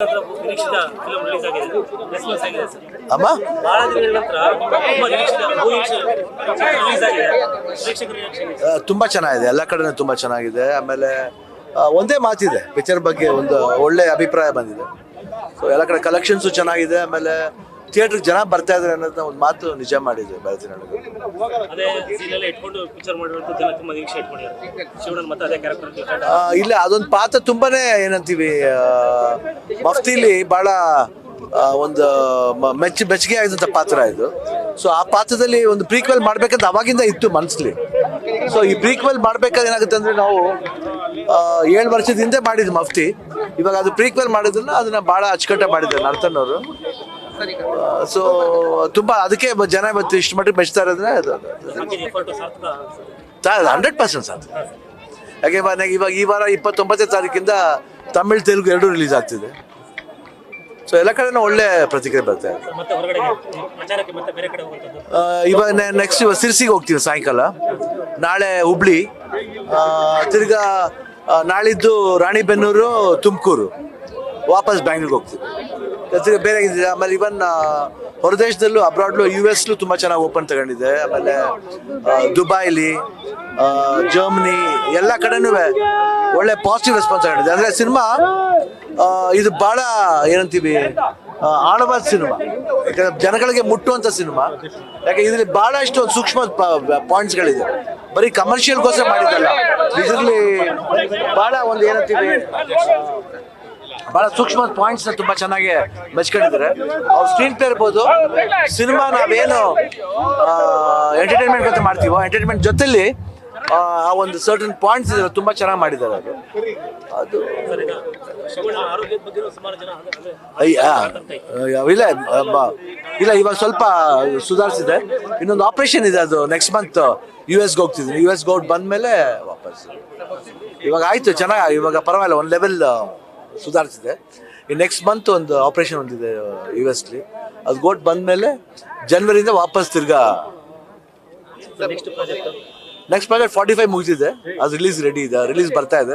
ನಿರೀಕ್ಷಿತ film release ಆಗಿದೆ. Response ಆಗಿದೆ ಸರ್. ಅಮ್ಮ ಬಹಳ ದಿನಗಳ ನಂತರ ತುಂಬಾ ನಿರೀಕ್ಷಿತ ರಿಲೀಸ್ ಆಗಿದೆ. ಪ್ರೇಕ್ಷಕರ ರಿಯಾಕ್ಷನ್ ತುಂಬಾ ಚೆನ್ನಾಗಿದೆ, ಎಲ್ಲ ಕಡೆನೂ ತುಂಬಾ ಚೆನ್ನಾಗಿದೆ. ಆಮೇಲೆ ಒಂದೇ ಮಾತಿದೆ, ಪಿಕ್ಚರ್ ಬಗ್ಗೆ ಒಂದು ಒಳ್ಳೆ ಅಭಿಪ್ರಾಯ ಬಂದಿದೆ. ಸೊ ಎಲ್ಲ ಕಡೆ ಕಲೆಕ್ಷನ್ಸು ಚೆನ್ನಾಗಿದೆ. ಆಮೇಲೆ ಥಿಯೇಟರ್ಗೆ ಜನ ಬರ್ತಾ ಇದ್ದಾರೆ ಅನ್ನೋದನ್ನ ಒಂದು ಮಾತು ನಿಜ ಮಾಡಿದೆ ಬೆಳತಿನೊಳಗೆ. ಅದೇ ಸೀನೆಲ್ಲ ಇಟ್ಕೊಂಡು ಪಿಕ್ಚರ್ ಮಾಡಿರೋದು ಜನ ತುಂಬಾ ನಿರೀಕ್ಷೆ ಇಟ್ಕೊಂಡಿದ್ದಾರೆ. ಶಿವಣ್ಣನ್ ಮತ್ತೆ ಅದೇ ಕ್ಯಾರೆಕ್ಟರ್ ಇಲ್ಲ, ಅದೊಂದು ಪಾತ್ರ ತುಂಬಾನೇ ಏನಂತೀವಿ, ಮಫ್ತಿಲಿ ಬಹಳ ಒಂದು ಮೆಚ್ಚುಗೆ ಆಗಿದಂಥ ಪಾತ್ರ ಇದು. ಸೊ ಆ ಪಾತ್ರದಲ್ಲಿ ಒಂದು ಪ್ರೀಕ್ವೆಲ್ ಮಾಡ್ಬೇಕಂತ ಅವಾಗಿಂದ ಇತ್ತು ಮನಸ್ಸಲ್ಲಿ. ಸೊ ಈ ಪ್ರೀಕ್ವೆಲ್ ಮಾಡ್ಬೇಕಾದ್ರೆ ಏನಾಗುತ್ತೆ ಅಂದ್ರೆ, ನಾವು 7 ವರ್ಷದ ಹಿಂದೆ ಮಾಡಿದ್ದು ಮಫ್ತಿ, ಇವಾಗ ಅದು ಪ್ರೀಕ್ವೆಲ್ ಮಾಡಿದ್ರನ್ನ ಅದನ್ನ ಬಹಳ ಅಚ್ಚುಕಟ್ಟಾಗಿ ಮಾಡಿದ್ದಾರೆ ನರ್ತನ್ ಅವರು. ಸೊ ತುಂಬಾ ಅದಕ್ಕೆ ಜನ ಇವತ್ತು ಇಷ್ಟು ಮಟ್ಟಿಗೆ ಮೆಚ್ತಾ ಇರೋದ್ರೆ 100% ಸಾಧ್ಯ. ಯಾಕೆ ಇವಾಗ ಈ ವಾರ 29ನೇ ತಾರೀಕಿಂದ ತಮಿಳ್ ತೆಲುಗು 2 ರಿಲೀಸ್ ಆಗ್ತಿದೆ. ಸೊ ಎಲ್ಲ ಕಡೆನೂ ಒಳ್ಳೆ ಪ್ರತಿಕ್ರಿಯೆ ಬರ್ತಾ ಇದೆ. ಇವಾಗ ನೆಕ್ಸ್ಟ್ ಸಿರ್ಸಿಗೆ ಹೋಗ್ತೀವಿ ಸಾಯಂಕಾಲ, ನಾಳೆ ಹುಬ್ಳಿ, ತಿರ್ಗಾ ನಾಳಿದ್ದು ರಾಣಿಬೆನ್ನೂರು, ತುಮಕೂರು, ವಾಪಸ್ ಬ್ಯಾಂಗ್ಳೂರ್ಗೆ ಹೋಗ್ತೀವಿ. ತಿರ್ಗಾ ಬೇರೆ ಇದೆ. ಆಮೇಲೆ ಇವನ್ ಹೊರದೇಶದಲ್ಲೂ ಅಬ್ರಾಡ್ಲು US ತುಂಬ ಚೆನ್ನಾಗಿ ಓಪನ್ ತಗೊಂಡಿದೆ. ಆಮೇಲೆ ದುಬೈಲಿ, ಜರ್ಮನಿ ಎಲ್ಲ ಕಡೆನೂ ಒಳ್ಳೆ ಪಾಸಿಟಿವ್ ರೆಸ್ಪಾನ್ಸ್ ತಗೊಂಡಿದೆ. ಅಂದರೆ ಸಿನಿಮಾ ಇದು ಭಾಳ ಏನಂತೀವಿ, ಆಳವಾದ ಸಿನಿಮಾ, ಯಾಕಂದ್ರೆ ಜನಗಳಿಗೆ ಮುಟ್ಟುವಂಥ ಸಿನಿಮಾ. ಯಾಕೆ ಇದರಲ್ಲಿ ಭಾಳಷ್ಟು ಒಂದು ಸೂಕ್ಷ್ಮ ಪಾಯಿಂಟ್ಸ್ಗಳಿದೆ. ಬರೀ ಕಮರ್ಷಿಯಲ್ಗೋಸ್ಕರ ಮಾಡಿದ್ದಲ್ಲ, ಇದರಲ್ಲಿ ಭಾಳ ಒಂದು ಏನಂತೀವಿ, ಭಾಳ ಸೂಕ್ಷ್ಮ ಪಾಯಿಂಟ್ಸ್ನ ತುಂಬ ಚೆನ್ನಾಗಿ ಮೆಚ್ಕೊಂಡಿದ್ದಾರೆ. ಅವ್ರ ಸ್ಕ್ರೀನ್ ಪ್ಲೇ ಇರ್ಬೋದು, ಸಿನಿಮಾ ನಾವೇನು ಎಂಟರ್ಟೈನ್ಮೆಂಟ್ ಅಂತ ಮಾಡ್ತೀವೋ, ಎಂಟರ್ಟೈನ್ಮೆಂಟ್ ಜೊತೆಲಿ ಆ ಒಂದು ಸರ್ಟನ್ ಪಾಯಿಂಟ್ಸ್ ಇದೆ, ತುಂಬ ಚೆನ್ನಾಗಿ ಮಾಡಿದ್ದಾರೆ. ಅದು ಇಲ್ಲ ಇವಾಗ ಸ್ವಲ್ಪ ಸುಧಾರಿಸಿದೆ. ಇನ್ನೊಂದು ಆಪರೇಷನ್ ಇದೆ, ಅದು ನೆಕ್ಸ್ಟ್ ಮಂತ್ US ಹೋಗ್ತಿದ್ದೀನಿ. US ಹೋಗಿ ಬಂದಮೇಲೆ ವಾಪಸ್ ಇವಾಗ ಆಯಿತು, ಚೆನ್ನಾಗಿ ಇವಾಗ ಪರವಾಗಿಲ್ಲ, ಒಂದು ಲೆವೆಲ್ ಸುಧಾರಿಸಿದೆ. ಈ ನೆಕ್ಸ್ಟ್ ಮಂತ್ ಒಂದು ಆಪರೇಷನ್ ಒಂದಿದೆ US-ಲಿ, ಅದು ಗೋಟ್ ಬಂದಮೇಲೆ ಜನವರಿಯಿಂದ ವಾಪಸ್ ತಿರ್ಗಾ ನೆಕ್ಸ್ಟ್ ಪ್ರಾಜೆಕ್ಟ್ 45 ಮುಗಿದಿದೆ, ಅದು ರಿಲೀಸ್ ರೆಡಿ ಇದೆ, ರಿಲೀಸ್ ಬರ್ತಾ ಇದೆ.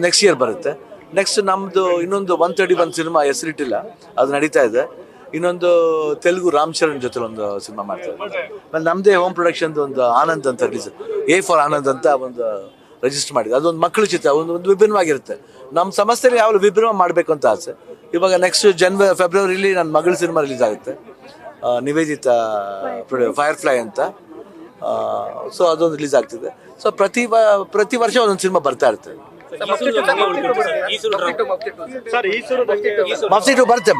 ನೆಕ್ಸ್ಟ್ ಇಯರ್ ಬರುತ್ತೆ. ನೆಕ್ಸ್ಟ್ ನಮ್ಮದು ಇನ್ನೊಂದು 131 ಸಿನಿಮಾ ಹೆಸರಿಟ್ಟಿಲ್ಲ, ಅದು ನಡೀತಾ ಇದೆ. ಇನ್ನೊಂದು ತೆಲುಗು ರಾಮ್ ಚರಣ್ ಜೊತೆ ಒಂದು ಸಿನಿಮಾ ಮಾಡ್ತಾ ಇದೆ. ಆಮೇಲೆ ನಮ್ಮದೇ ಹೋಮ್ ಪ್ರೊಡಕ್ಷನ್ದು ಒಂದು ಆನಂದ್ ಅಂತ ರಿಲೀಸ್, A for ಆನಂದ್ ಅಂತ ಒಂದು ರಿಜಿಸ್ಟರ್ ಮಾಡಿದೆ. ಅದೊಂದು ಮಕ್ಕಳು ಚಿತ್ರ, ಒಂದು ವಿಭಿನ್ನವಾಗಿರುತ್ತೆ. ನಮ್ಮ ಸಂಸ್ಥೆಯಲ್ಲಿ ಯಾವಾಗಲೂ ವಿಭಿನ್ನ ಮಾಡಬೇಕು ಅಂತ ಆಸೆ. ಇವಾಗ ನೆಕ್ಸ್ಟ್ ಫೆಬ್ರವರಿಲಿ ನನ್ನ ಮಗಳ ಸಿನಿಮಾ ರಿಲೀಸ್ ಆಗುತ್ತೆ, ನಿವೇದಿತಾ ಫೈರ್ಫ್ಲೈ ಅಂತ. ಸೊ ಅದೊಂದು ರಿಲೀಸ್ ಆಗ್ತಿದೆ. ಸೊ ಪ್ರತಿ ವರ್ಷ ಒಂದೊಂದು ಸಿನಿಮಾ ಬರ್ತಾ ಇರ್ತದೆ. ಮಫ್ತಿ 2 ಬರುತ್ತೆ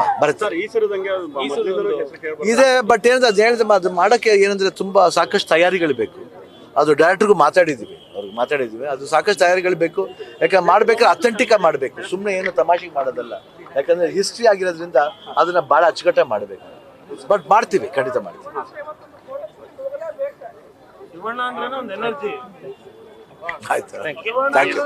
ಇದೆ. ಬಟ್ ಏನಂದ್ರೆ ಅದು ಹೇಳಿದೆ, ಅದು ಮಾಡೋಕ್ಕೆ ಏನಂದ್ರೆ ತುಂಬ ಸಾಕಷ್ಟು ತಯಾರಿಗಳು ಬೇಕು. ಅದು ಡೈರೆಕ್ಟ್ರಿಗೂ ಮಾತಾಡಿದ್ವಿ, ಅದು ಸಾಕಷ್ಟು ತಯಾರಿಗಳು ಬೇಕು. ಯಾಕಂದ್ರೆ ಮಾಡ್ಬೇಕಾದ್ರೆ ಅಥೆಂಟಿಕಾಗಿ ಮಾಡಬೇಕು, ಸುಮ್ಮನೆ ಏನು ತಮಾಷೆಗೆ ಮಾಡೋದಲ್ಲ. ಯಾಕಂದ್ರೆ ಹಿಸ್ಟ್ರಿ ಆಗಿರೋದ್ರಿಂದ ಅದನ್ನ ಭಾಳ ಅಚ್ಚುಕಟ್ಟಾಗಿ ಮಾಡಬೇಕು. ಬಟ್ ಮಾಡ್ತೀವಿ, ಖಂಡಿತ ಮಾಡ್ತೀವಿ. ಆಯ್ತು, ಥ್ಯಾಂಕ್ ಯು.